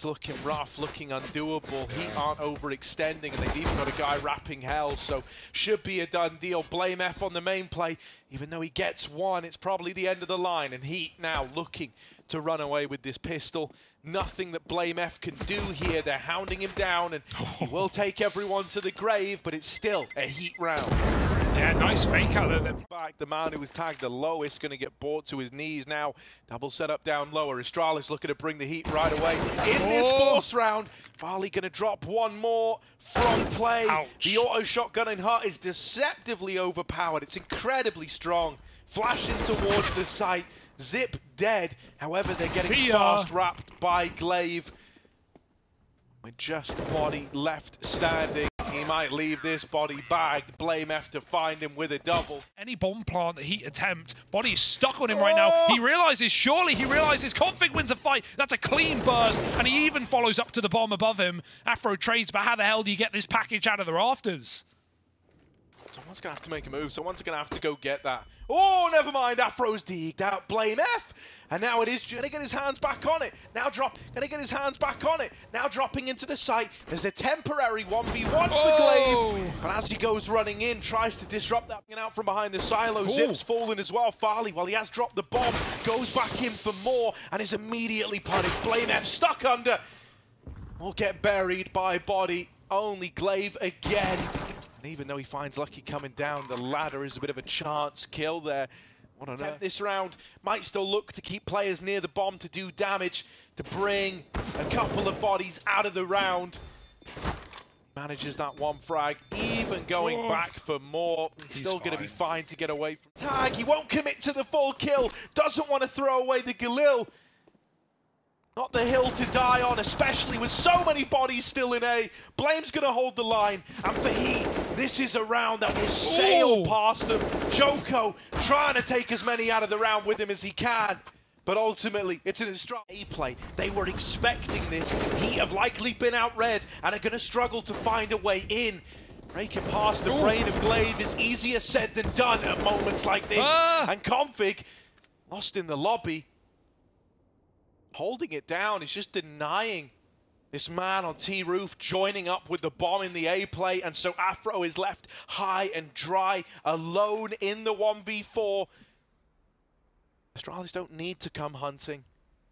It's looking rough, looking undoable. Heat aren't overextending, and they've even got a guy wrapping hell, so should be a done deal. blameF on the main play. Even though he gets one, it's probably the end of the line, and Heat now looking to run away with this pistol. Nothing that blameF can do here. They're hounding him down, and he will take everyone to the grave, but it's still a Heat round. Yeah, nice fake out there. Back, the man who was tagged the lowest going to get brought to his knees now. Double setup down lower. Astralis looking to bring the Heat right away. In this force round, Farley going to drop one more from play. Ouch. The auto shotgun in Hut is deceptively overpowered. It's incredibly strong. Flashing towards the site. Zip dead. However, they're getting fast wrapped by glaive. With just body left standing. He might leave this body bagged. blameF to find him with a double. Any bomb plant that Heat attempt, Body is stuck on him right now. He realizes, surely he realizes Config wins a fight. That's a clean burst, and he even follows up to the bomb above him. Afro trades, but how the hell do you get this package out of the rafters? Someone's going to have to make a move. Someone's going to have to go get that. Oh, never mind. Afro's deeked out. blameF. And now it is going to get his hands back on it. Now going to get his hands back on it. Now dropping into the site. There's a temporary 1v1 for glaive. But as he goes running in, tries to disrupt that out from behind the silo. Zip's fallen as well. Farley, while he has dropped the bomb, goes back in for more and is immediately punished. blameF stuck under. Will get buried by Body. Only glaive again. Even though he finds Lucky coming down, the ladder is a bit of a chance kill there. What on earth? This round might still look to keep players near the bomb to do damage, to bring a couple of bodies out of the round. Manages that one frag, even going back for more. He's still going to be fine to get away from tag. He won't commit to the full kill, doesn't want to throw away the Galil. Not the hill to die on, especially with so many bodies still in A. Blame's going to hold the line. And for Heat, this is a round that will sail past them. Joko trying to take as many out of the round with him as he can. But ultimately, it's an A play. They were expecting this. Heat have likely been outred and are going to struggle to find a way in. Breaking past the brain of glaive is easier said than done at moments like this. And Config, lost in the lobby, holding it down, is just denying this man on T-Roof joining up with the bomb in the A play, and so Afro is left high and dry, alone in the 1v4. Astralis don't need to come hunting.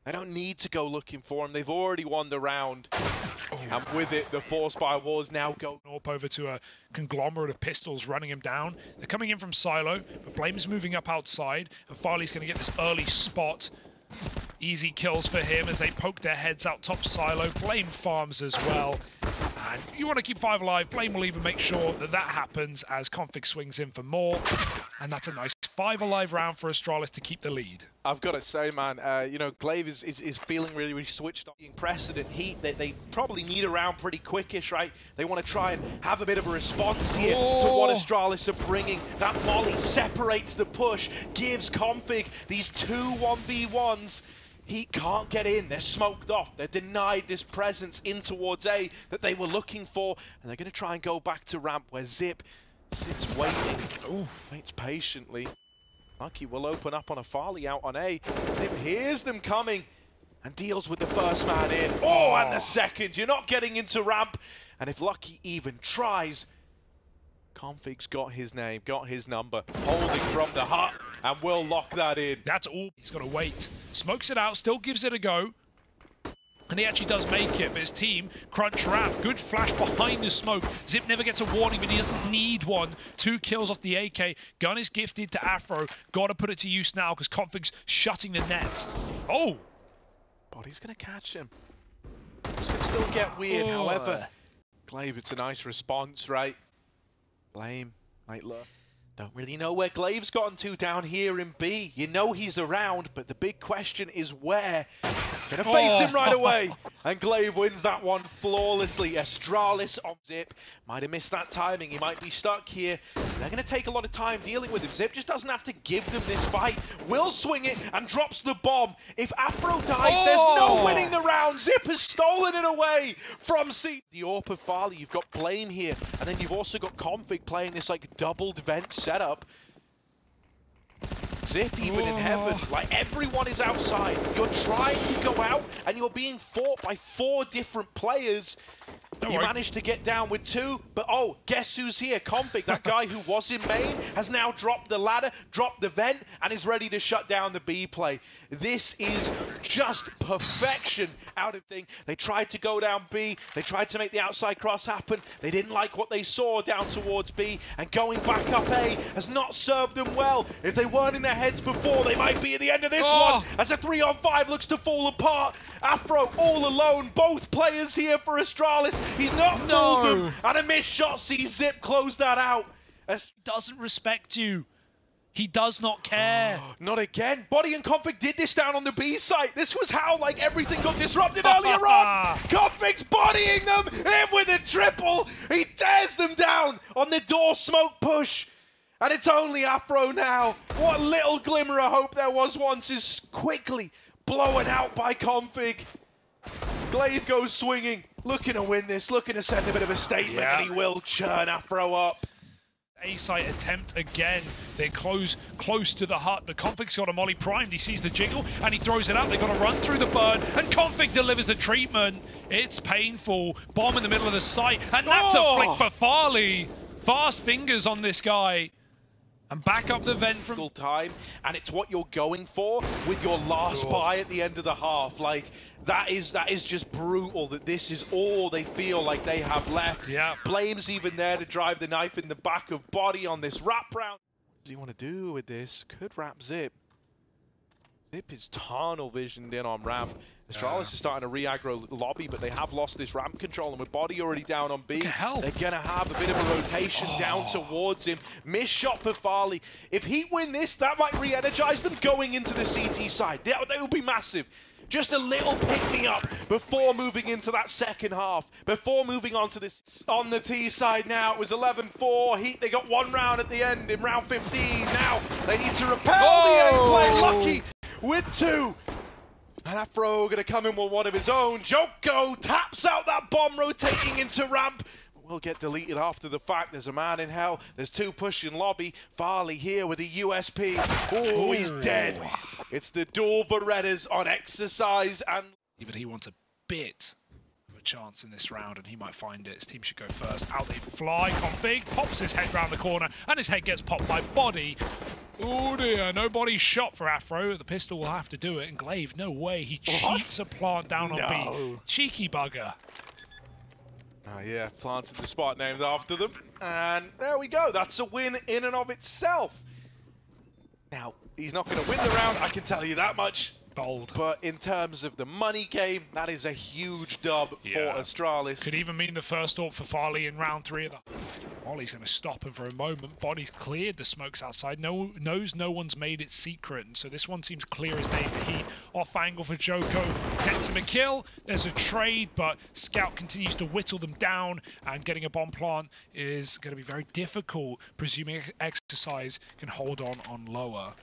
They don't need to go looking for him. They've already won the round. And with it, the force by walls now go up over to a conglomerate of pistols running him down. They're coming in from silo, but Blame is moving up outside, and Farley's going to get this early spot. Easy kills for him as they poke their heads out top silo. Blame farms as well. And you want to keep 5 alive. Blame will even make sure that that happens as Config swings in for more. And that's a nice 5 alive round for Astralis to keep the lead. I've got to say, man, you know, glaive is feeling really, really switched on. Precedent Heat, they probably need a round pretty quickish, right? They want to try and have a bit of a response here to what Astralis are bringing. That molly separates the push, gives Config these 2 1v1s. Heat can't get in. They're smoked off. They're denied this presence in towards A that they were looking for. And they're going to try and go back to ramp where Zip sits waiting. Waits patiently. Lucky will open up on a Farley out on A. Zip hears them coming and deals with the first man in. And the second. You're not getting into ramp. And if Lucky even tries, Config's got his name, got his number, holding from the hut, and will lock that in. That's all. He's got to wait. Smokes it out, still gives it a go. And he actually does make it, but his team crunch ramp. Good flash behind the smoke. Zip never gets a warning, but he doesn't need one. 2 kills off the AK. Gun is gifted to Afro. Got to put it to use now because Config's shutting the net. Body's going to catch him. This could still get weird, however. Glaive, it's a nice response, right? Blame, Nightler. Don't really know where Glaive's gotten to down here in B. You know he's around, but the big question is where. Gonna face him right away. And Glaive wins that one flawlessly. Astralis on Zip. Might have missed that timing. He might be stuck here. They're going to take a lot of time dealing with him. Zip just doesn't have to give them this fight. Will swing it and drops the bomb. If Afro dies, there's no winning the round. Zip has stolen it away from C. The AWP of Farley, you've got Blame here. And then you've also got Config playing this like doubled vent setup. Zip even in heaven. Like, everyone is outside. You're trying to go out, and you're being fought by 4 different players. You managed to get down with 2, but oh, guess who's here? Config, that guy who was in main, has now dropped the ladder, dropped the vent, and is ready to shut down the B play. This is just perfection out of thing. They tried to go down B, they tried to make the outside cross happen, they didn't like what they saw down towards B, and going back up A has not served them well. If they weren't in their heads before, they might be at the end of this one, as a 3-on-5 looks to fall apart. Afro all alone, both players here for Astralis. He's not fooled them, and a missed shot sees Zip close that out. Doesn't respect you. He does not care. Not again. Body and Config did this down on the B site. This was how, like, everything got disrupted earlier on. Config's bodying them in with a triple. He tears them down on the door smoke push. And it's only Afro now. What little glimmer of hope there was once is quickly blown out by Config. blameF goes swinging, looking to win this, looking to send a bit of a statement, and he will churn Afro up. A-site attempt again. They're close to the hut, but Config's got a molly primed. He sees the jiggle, and he throws it out. They've got to run through the burn, and Config delivers the treatment. It's painful. Bomb in the middle of the site, and that's a flick for Farley. Fast fingers on this guy. And back up the vent from time, and it's what you're going for with your last buy at the end of the half. Like, that is just brutal, that this is all they feel like they have left. Yeah. blame's even there to drive the knife in the back of body on this wrap round. What does he want to do with this? Could wrap Zip. Zip is tunnel visioned in on ramp. Astralis is starting to re-aggro lobby, but they have lost this ramp control, and with body already down on B, they're going to have a bit of a rotation down towards him. Missed shot for Farley. If HEET win this, that might re-energize them going into the CT side. That will be massive. Just a little pick-me-up before moving into that second half, before moving on to this. On the T side now, it was 11-4. HEET, they got 1 round at the end in round 15. Now they need to repel the A play. Lucky with 2. And Afro going to come in with one of his own. Joko taps out that bomb, rotating into ramp. Will get deleted after the fact. There's a man in hell. There's 2 pushing lobby. Farley here with a USP. Oh, he's dead. It's the dual Berettas on exercise. And even he wants a bit of a chance in this round, and he might find it. His team should go first. Out they fly. Config pops his head round the corner, and his head gets popped by body. Oh dear, no body shot for Afro. The pistol will have to do it. And blameF, no way. He cheats a plant down on B. Cheeky bugger. Yeah, planted the spot named after them. And there we go. That's a win in and of itself. Now, he's not going to win the round, I can tell you that much. Bold. But in terms of the money game, that is a huge dub for Astralis. Could even mean the first AWP for Farley in round 3 of the... Ollie's going to stop him for a moment. Body's cleared the smokes outside. Knows no one's made it secret. And so this one seems clear as day for HEET. Off angle for Joko. Gets him a kill. There's a trade, but Scout continues to whittle them down. And getting a bomb plant is going to be very difficult, presuming exercise can hold on lower.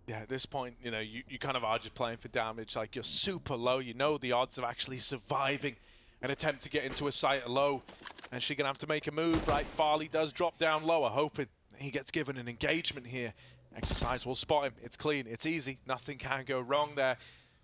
Yeah, at this point, you know, you kind of are just playing for damage. Like, you're super low. You know the odds of actually surviving an attempt to get into a site low. And she's going to have to make a move, right? Farley does drop down lower, hoping he gets given an engagement here. Exercise will spot him. It's clean. It's easy. Nothing can go wrong there.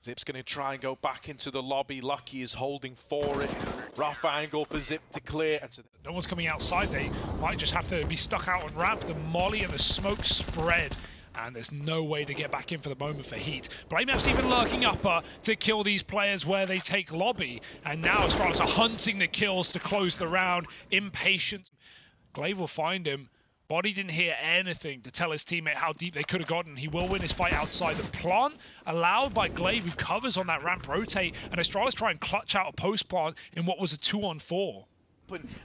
Zip's going to try and go back into the lobby. Lucky is holding for it. Rough angle for Zip to clear. And so no one's coming outside. They might just have to be stuck out on ramp. The molly and the smoke spread. And there's no way to get back in for the moment for HEET. blameF's even lurking upper to kill these players where they take lobby. And now Astralis are hunting the kills to close the round. Impatient. blameF will find him. Body didn't hear anything to tell his teammate how deep they could have gotten. He will win his fight outside. The plant allowed by blameF, who covers on that ramp rotate. And Astralis try and clutch out a post plant in what was a 2-on-4.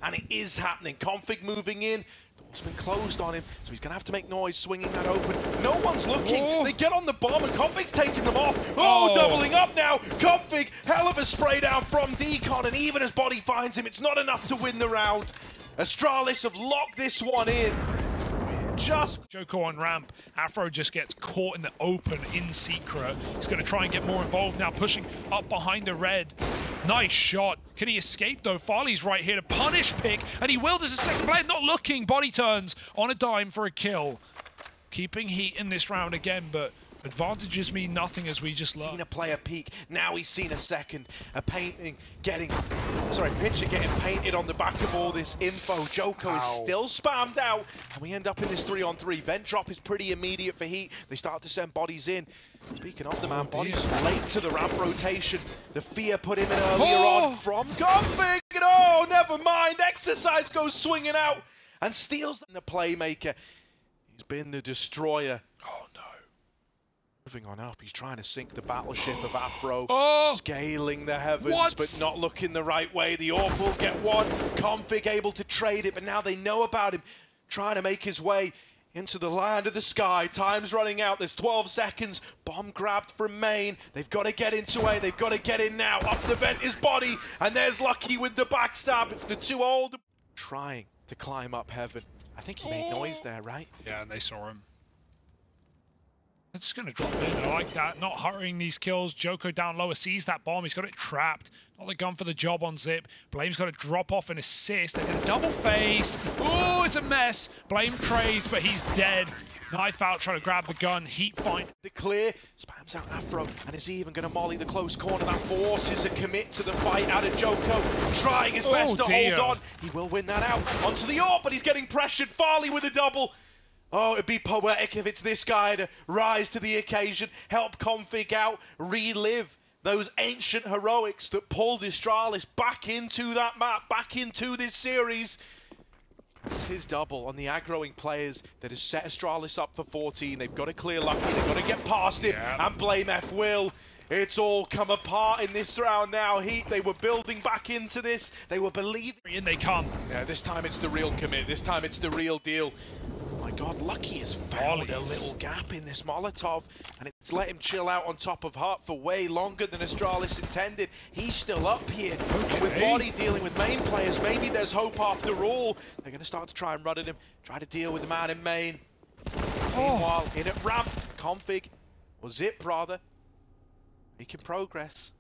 And it is happening. Config moving in. Door's been closed on him, so he's going to have to make noise swinging that open. No one's looking. They get on the bomb, and Config's taking them off. Doubling up now. Config, hell of a spray down from Decon, and even as Body finds him, it's not enough to win the round. Astralis have locked this one in. Just Joko on ramp. Afro just gets caught in the open in secret. He's going to try and get more involved now, pushing up behind the red. Nice shot. Can he escape though? Farley's right here to punish Pick, and he will. There's a second player not looking. Body turns on a dime for a kill. keeping Heat in this round again, but advantages mean nothing as we just learned. Seen a player peak, now he's seen a second. A pitcher getting painted on the back of all this info. Joko is still spammed out, and we end up in this 3-on-3. Vent drop is pretty immediate for Heat. They start to send bodies in. Speaking of the man, bodies late to the ramp rotation. The fear put him in earlier on from config. Oh, never mind. Exercise goes swinging out and steals the playmaker. He's been the destroyer. Oh no. Moving on up, he's trying to sink the battleship of Afro, scaling the heavens, but not looking the right way. The AWP will get one. Config able to trade it, but now they know about him, trying to make his way into the land of the sky. Time's running out. There's 12 seconds. Bomb grabbed from main. They've got to get into A. They've got to get in now. Up the vent is Body, and there's Lucky with the backstab. It's the two old trying to climb up heaven. I think he made noise there, right? Yeah, and they saw him. They're just going to drop in. I like that. Not hurrying these kills. Joko down lower sees that bomb. He's got it trapped. Not the gun for the job on Zip. Blame's got to drop off and assist. They're going to double face. Oh, it's a mess. Blame trades, but he's dead. Knife out, trying to grab the gun. Heat find. The clear. Spams out Afro. And is he even going to molly the close corner? That forces a commit to the fight out of Joko. Trying his best to hold on. He will win that out. Onto the AWP, but he's getting pressured. Farley with a double. Oh, it'd be poetic if it's this guy to rise to the occasion, help config out, relive those ancient heroics that pulled Astralis back into that map, back into this series. It's his double on the aggroing players that has set Astralis up for 14. They've got to clear Lucky, they've got to get past him, and blameF will. It's all come apart in this round now. Heat, they were building back into this. They were believing. In they come. Yeah, this time it's the real commit. This time it's the real deal. Oh my God, Lucky has found a little gap in this Molotov, and it's let him chill out on top of Hut for way longer than Astralis intended. He's still up here. And with Body dealing with main players, maybe there's hope after all. They're going to start to try and run at him, try to deal with the man in main. Meanwhile, in at ramp, config, or Zip rather, making progress,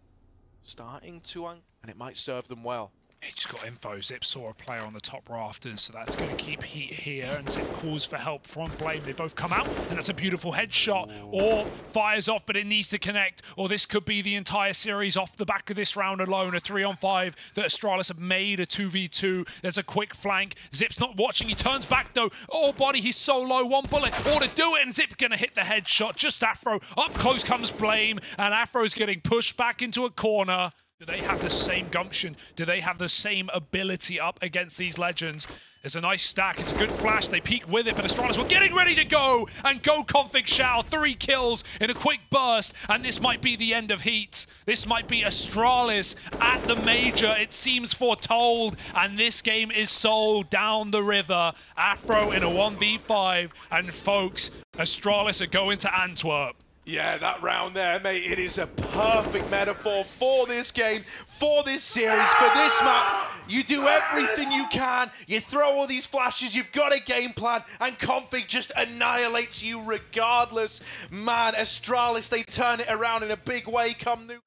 starting to, and it might serve them well. He just got info. Zip saw a player on the top rafters, so that's going to keep Heat here, and Zip calls for help from Blame. They both come out, and that's a beautiful headshot. Or fires off, but it needs to connect, or this could be the entire series off the back of this round alone. A 3-on-5 that Astralis have made a 2v2. There's a quick flank. Zip's not watching. He turns back, though. Oh, Body, he's so low. One bullet. Or to do it, and Zip going to hit the headshot. Just Afro. Up close comes Blame, and Afro's getting pushed back into a corner. Do they have the same gumption? Do they have the same ability up against these legends? There's a nice stack. It's a good flash. They peek with it, but Astralis were getting ready to go. And go config Shao. 3 kills in a quick burst. And this might be the end of Heat. This might be Astralis at the major. It seems foretold. And this game is sold down the river. Afro in a 1v5. And folks, Astralis are going to Antwerp. Yeah, that round there, mate, it is a perfect metaphor for this game, for this series, for this map. You do everything you can, you throw all these flashes, you've got a game plan, and config just annihilates you regardless. Man, Astralis, they turn it around in a big way come Nuke.